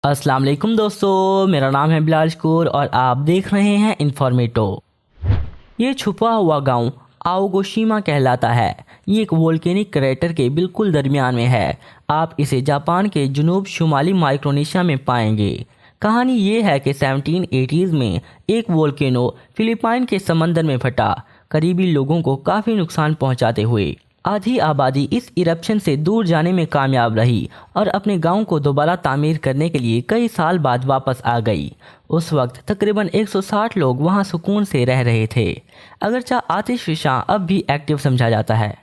अस्सलाम वालेकुम दोस्तों, मेरा नाम है बिलाल शकूर और आप देख रहे हैं इन्फॉर्मेटो। ये छुपा हुआ गांव आओगोशिमा कहलाता है। ये एक वोल्केनिक क्रेटर के बिल्कुल दरमियान में है। आप इसे जापान के जुनूब शुमाली माइक्रोनेशिया में पाएंगे। कहानी ये है कि 1780s में एक वोल्केनो फिलिपाइन के समंदर में फटा, करीबी लोगों को काफ़ी नुकसान पहुंचाते हुए। आधी आबादी इस इरप्शन से दूर जाने में कामयाब रही और अपने गांव को दोबारा तामीर करने के लिए कई साल बाद वापस आ गई। उस वक्त तकरीबन 160 लोग वहां सुकून से रह रहे थे। अगरचा आतिशफशां अब भी एक्टिव समझा जाता है।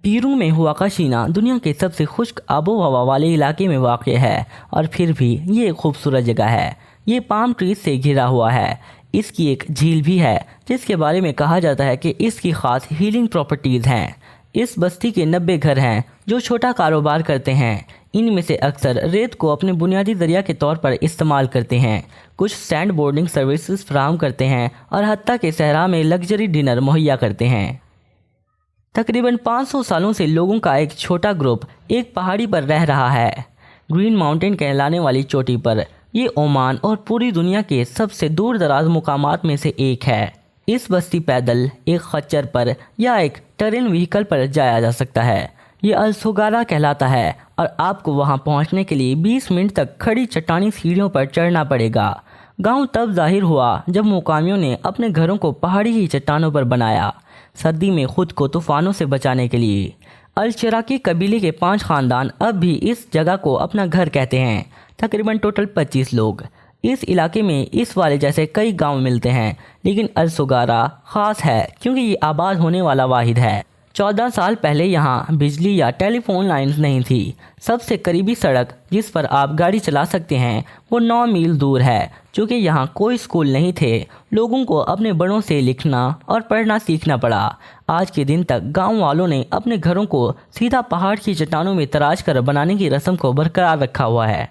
पीरू में हुआकाशिना दुनिया के सबसे खुश्क आबो हवा वाले इलाके में वाक़ है और फिर भी ये एक खूबसूरत जगह है। ये पाम ट्रीज से घिरा हुआ है। इसकी एक झील भी है जिसके बारे में कहा जाता है कि इसकी ख़ास हीलिंग प्रॉपर्टीज़ हैं। इस बस्ती के 90 घर हैं जो छोटा कारोबार करते हैं। इनमें से अक्सर रेत को अपने बुनियादी ज़रिया के तौर पर इस्तेमाल करते हैं। कुछ सैंड बोर्डिंग सर्विसेज फराहम करते हैं और हत्ता के सहरा में लग्जरी डिनर मुहैया करते हैं। तकरीबन 500 सालों से लोगों का एक छोटा ग्रुप एक पहाड़ी पर रह रहा है, ग्रीन माउंटेन कहलाने वाली चोटी पर। ये ओमान और पूरी दुनिया के सबसे दूर दराज मुकामात में से एक है। इस बस्ती पैदल, एक खच्चर पर या एक टरेन व्हीकल पर जाया जा सकता है। ये अलसोगारा कहलाता है और आपको वहां पहुंचने के लिए 20 मिनट तक खड़ी चट्टानी सीढ़ियों पर चढ़ना पड़ेगा। गांव तब जाहिर हुआ जब मुकामियों ने अपने घरों को पहाड़ी ही चट्टानों पर बनाया, सर्दी में खुद को तूफानों से बचाने के लिए। अल-चिराकी कबीले के 5 ख़ानदान अब भी इस जगह को अपना घर कहते हैं। तकरीबन टोटल 25 लोग। इस इलाके में इस वाले जैसे कई गांव मिलते हैं, लेकिन अलसोगारा ख़ास है क्योंकि ये आबाद होने वाला वाहिद है। 14 साल पहले यहाँ बिजली या टेलीफोन लाइन्स नहीं थी। सबसे करीबी सड़क जिस पर आप गाड़ी चला सकते हैं वो 9 मील दूर है। चूँकि यहाँ कोई स्कूल नहीं थे, लोगों को अपने बड़ों से लिखना और पढ़ना सीखना पड़ा। आज के दिन तक गांव वालों ने अपने घरों को सीधा पहाड़ की चट्टानों में तराश कर बनाने की रस्म को बरकरार रखा हुआ है।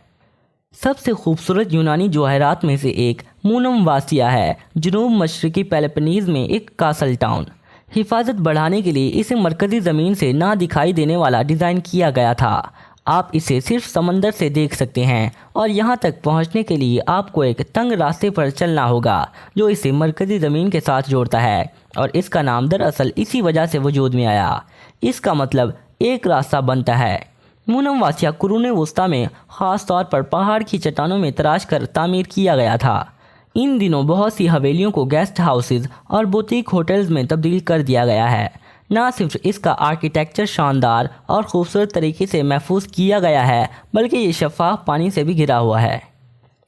सबसे खूबसूरत यूनानी जवाहरात में से एक मूनम वासिया है, जुनूब मशरकी पेलोपोनीज में एक कासल टाउन। हिफाजत बढ़ाने के लिए इसे मरकज़ी ज़मीन से ना दिखाई देने वाला डिज़ाइन किया गया था। आप इसे सिर्फ समंदर से देख सकते हैं और यहाँ तक पहुँचने के लिए आपको एक तंग रास्ते पर चलना होगा जो इसे मरकज़ी ज़मीन के साथ जोड़ता है, और इसका नाम दरअसल इसी वजह से वजूद में आया। इसका मतलब एक रास्ता बनता है। मूनम वासिया कुरूने वस्ता में ख़ास तौर पर पहाड़ की चट्टानों में तराश कर तामीर किया गया था। इन दिनों बहुत सी हवेलियों को गेस्ट हाउसेज और बुटीक होटल्स में तब्दील कर दिया गया है। न सिर्फ इसका आर्किटेक्चर शानदार और ख़ूबसूरत तरीके से महफूज किया गया है, बल्कि ये शफाफ पानी से भी घिरा हुआ है।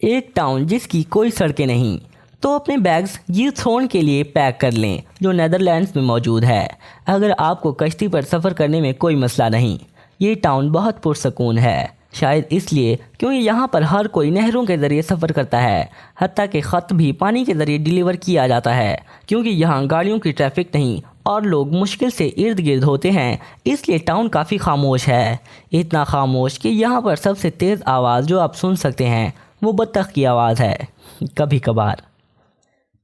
एक टाउन जिसकी कोई सड़कें नहीं, तो अपने बैग्स यूथोन के लिए पैक कर लें जो नीदरलैंड्स में मौजूद है। अगर आपको कश्ती पर सफ़र करने में कोई मसला नहीं। ये टाउन बहुत पुरसकून है, शायद इसलिए क्योंकि यहाँ पर हर कोई नहरों के ज़रिए सफ़र करता है। हत्ता के ख़त भी पानी के ज़रिए डिलीवर किया जाता है। क्योंकि यहाँ गाड़ियों की ट्रैफिक नहीं और लोग मुश्किल से इर्द गिर्द होते हैं, इसलिए टाउन काफ़ी खामोश है। इतना खामोश कि यहाँ पर सबसे तेज़ आवाज़ जो आप सुन सकते हैं वो बत्तख की आवाज़ है, कभी कभार।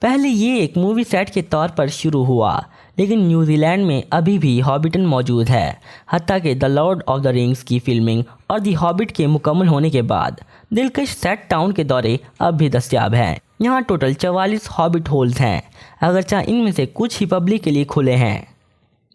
पहले ये एक मूवी सेट के तौर पर शुरू हुआ, लेकिन न्यूजीलैंड में अभी भी हॉबिटन मौजूद है। हत्ता कि the Lord of the rings की फिल्मिंग और द हॉबिट के मुकम्मल होने के बाद दिलकश सेट टाउन के दौरे अब भी दस्तयाब हैं। यहाँ टोटल 44 हॉबिट होल्स हैं, अगरचा इनमें से कुछ ही पब्लिक के लिए खुले हैं।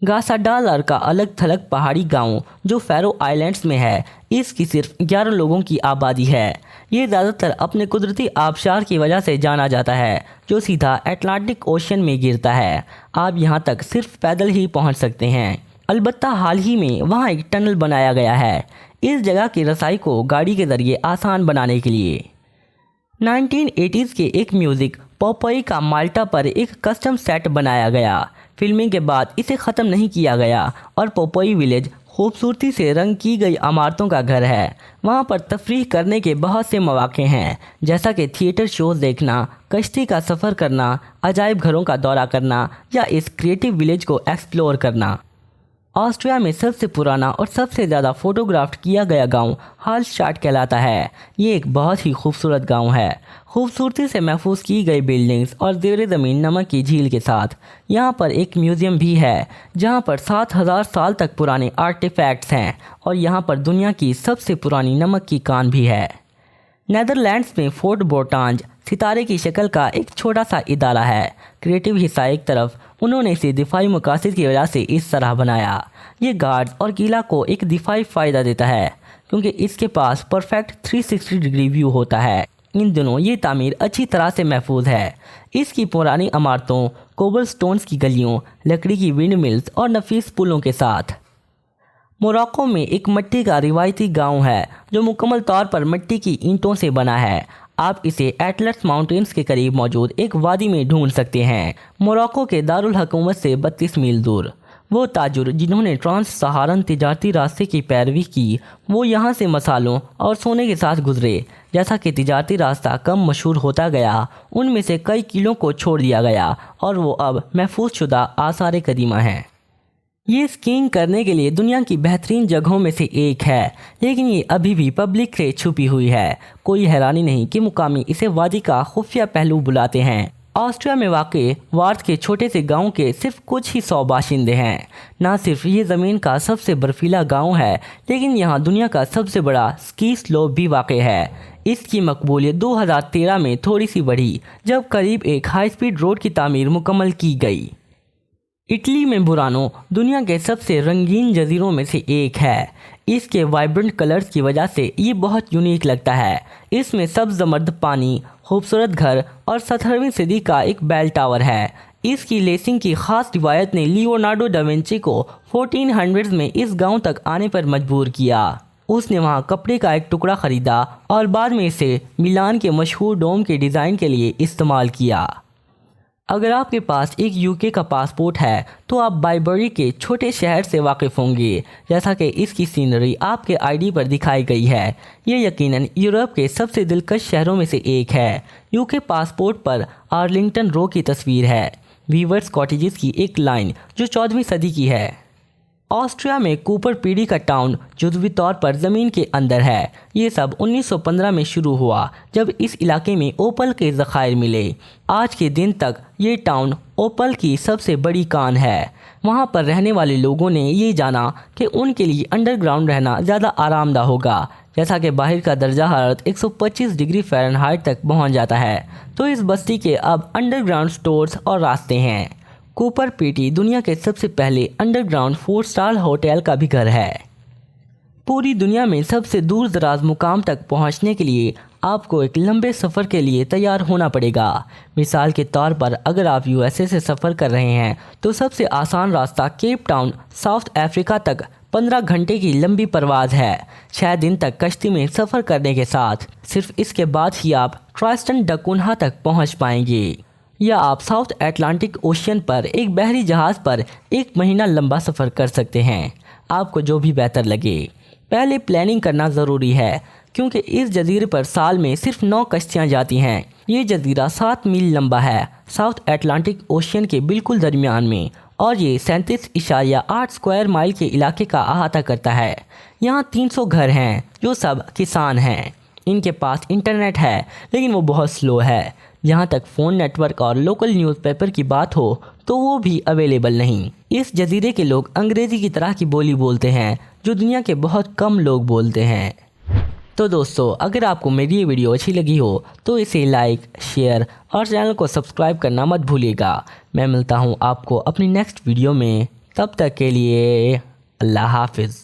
गासाडालर का अलग थलग पहाड़ी गांव जो फैरो आइलैंड्स में है, इसकी सिर्फ 11 लोगों की आबादी है। ये ज़्यादातर अपने कुदरती आबशार की वजह से जाना जाता है जो सीधा अटलांटिक ओशन में गिरता है। आप यहाँ तक सिर्फ पैदल ही पहुँच सकते हैं। अलबत्ता हाल ही में वहाँ एक टनल बनाया गया है इस जगह की रसाई को गाड़ी के ज़रिए आसान बनाने के लिए। 1980s के एक म्यूज़िक पोपोई का माल्टा पर एक कस्टम सेट बनाया गया। फिल्मिंग के बाद इसे ख़त्म नहीं किया गया और पोपोई विलेज खूबसूरती से रंग की गई इमारतों का घर है। वहाँ पर तफरीह करने के बहुत से मौक़े हैं, जैसा कि थिएटर शोज़ देखना, कश्ती का सफ़र करना, अजायब घरों का दौरा करना या इस क्रिएटिव विलेज को एक्सप्लोर करना। ऑस्ट्रिया में सबसे पुराना और सबसे ज़्यादा फ़ोटोग्राफ्ट किया गया गांव हालस्टाट कहलाता है। ये एक बहुत ही खूबसूरत गांव है, खूबसूरती से महफूज की गई बिल्डिंग्स और ज़ेर ज़मीन नमक की झील के साथ। यहाँ पर एक म्यूज़ियम भी है जहाँ पर 7000 साल तक पुराने आर्टिफैक्ट्स हैं और यहाँ पर दुनिया की सबसे पुरानी नमक की कान भी है। نیدرلینڈز میں فورٹ بورٹانج ستارے کی شکل کا ایک چھوٹا سا ادارہ ہے۔ کریٹیو حصہ ایک طرف، انہوں نے اسے دفاعی مقاصد کی وجہ سے اس طرح بنایا۔ یہ گارڈز اور قلعہ کو ایک دفاعی فائدہ دیتا ہے کیونکہ اس کے پاس پرفیکٹ 360 ڈگری ویو ہوتا ہے۔ ان دنوں یہ تعمیر اچھی طرح سے محفوظ ہے۔ اس کی پرانی عمارتوں، کوبل سٹونز کی گلیوں، لکڑی کی ونڈ ملز اور نفیس پلوں کے ساتھ۔ موراکو میں ایک مٹی کا روایتی گاؤں ہے جو مکمل طور پر مٹی کی اینٹوں سے بنا ہے۔ آپ اسے ایٹلس ماؤنٹینز کے قریب موجود ایک وادی میں ڈھونڈ سکتے ہیں، موراکو کے دارالحکومت سے 32 میل دور۔ وہ تاجر جنہوں نے ٹرانس سہارن تجارتی راستے کی پیروی کی، وہ یہاں سے مسالوں اور سونے کے ساتھ گزرے۔ جیسا کہ تجارتی راستہ کم مشہور ہوتا گیا، ان میں سے کئی قلعوں کو چھوڑ دیا گیا اور وہ اب محفوظ شدہ آثار قدیمہ ہیں۔ یہ اسکیئنگ کرنے کے لیے دنیا کی بہترین جگہوں میں سے ایک ہے، لیکن یہ ابھی بھی پبلک سے چھپی ہوئی ہے۔ کوئی حیرانی نہیں کہ مقامی اسے وادی کا خفیہ پہلو بلاتے ہیں۔ آسٹریا میں واقع وارت کے چھوٹے سے گاؤں کے صرف کچھ ہی 100 باشندے ہیں۔ نہ صرف یہ زمین کا سب سے برفیلا گاؤں ہے، لیکن یہاں دنیا کا سب سے بڑا اسکی سلوپ بھی واقع ہے۔ اس کی مقبولیت 2013 میں تھوڑی سی بڑھی جب قریب ایک ہائی سپیڈ روڈ کی تعمیر مکمل کی گئی۔ اٹلی میں برانو دنیا کے سب سے رنگین جزیروں میں سے ایک ہے۔ اس کے وائبرنٹ کلرز کی وجہ سے یہ بہت یونیک لگتا ہے۔ اس میں سبز زرد پانی، خوبصورت گھر اور 17ویں صدی کا ایک بیل ٹاور ہے۔ اس کی لیسنگ کی خاص روایت نے لیونارڈو دا وینچی کو 1400 میں اس گاؤں تک آنے پر مجبور کیا۔ اس نے وہاں کپڑے کا ایک ٹکڑا خریدا اور بعد میں اسے میلان کے مشہور ڈوم کے ڈیزائن کے لیے استعمال کیا۔ اگر آپ کے پاس ایک UK کا پاسپورٹ ہے تو آپ بائبری کے چھوٹے شہر سے واقف ہوں گے، جیسا کہ اس کی سینری آپ کے ID پر دکھائی گئی ہے۔ یہ یقیناً یورپ کے سب سے دلکش شہروں میں سے ایک ہے۔ UK پاسپورٹ پر آرلنگٹن رو کی تصویر ہے، ویورز کاٹیجز کی ایک لائن جو 14ویں صدی کی ہے۔ آسٹریا میں کوپر پیڈی کا ٹاؤن جزوی طور پر زمین کے اندر ہے۔ یہ سب 1915 میں شروع ہوا جب اس علاقے میں اوپل کے ذخائر ملے۔ آج کے دن تک یہ ٹاؤن اوپل کی سب سے بڑی کان ہے۔ وہاں پر رہنے والے لوگوں نے یہ جانا کہ ان کے لیے انڈر گراؤنڈ رہنا زیادہ آرام دہ ہوگا۔ جیسا کہ باہر کا درجہ حرارت 125 ڈگری فahrenheit تک پہنچ جاتا ہے، تو اس بستی کے اب انڈر گراؤنڈ سٹورز اور راستے ہیں۔ کوپر پیٹی دنیا کے سب سے پہلے انڈر گراؤنڈ 4 اسٹار ہوٹل کا بھی گھر ہے۔ پوری دنیا میں سب سے دور دراز مقام تک پہنچنے کے لیے آپ کو ایک لمبے سفر کے لیے تیار ہونا پڑے گا۔ مثال کے طور پر اگر آپ USA سے سفر کر رہے ہیں تو سب سے آسان راستہ کیپ ٹاؤن، ساؤتھ افریقہ تک 15 گھنٹے کی لمبی پرواز ہے، 6 دن تک کشتی میں سفر کرنے کے ساتھ۔ صرف اس کے بعد ہی آپ ٹرائسٹن ڈا کنہا تک پہنچ پائیں گے، یا آپ ساؤتھ اٹلانٹک اوشین پر ایک بحری جہاز پر 1 مہینہ لمبا سفر کر سکتے ہیں۔ آپ کو جو بھی بہتر لگے۔ پہلے پلاننگ کرنا ضروری ہے کیونکہ اس جزیرے پر سال میں صرف 9 کشتیاں جاتی ہیں۔ یہ جزیرہ 7 میل لمبا ہے، ساؤتھ اٹلانٹک اوشین کے بالکل درمیان میں، اور یہ 37.8 اسکوائر مائل کے علاقے کا احاطہ کرتا ہے۔ یہاں 300 گھر ہیں جو سب کسان ہیں۔ ان کے پاس انٹرنیٹ ہے لیکن وہ بہت سلو ہے۔ جہاں تک فون نیٹ ورک اور لوکل نیوز پیپر کی بات ہو تو وہ بھی اویلیبل نہیں۔ اس جزیرے کے لوگ انگریزی کی طرح کی بولی بولتے ہیں جو دنیا کے بہت کم لوگ بولتے ہیں۔ تو دوستو، اگر آپ کو میری یہ ویڈیو اچھی لگی ہو تو اسے لائک، شیئر اور چینل کو سبسکرائب کرنا مت بھولیے گا۔ میں ملتا ہوں آپ کو اپنی نیکسٹ ویڈیو میں، تب تک کے لیے اللہ حافظ۔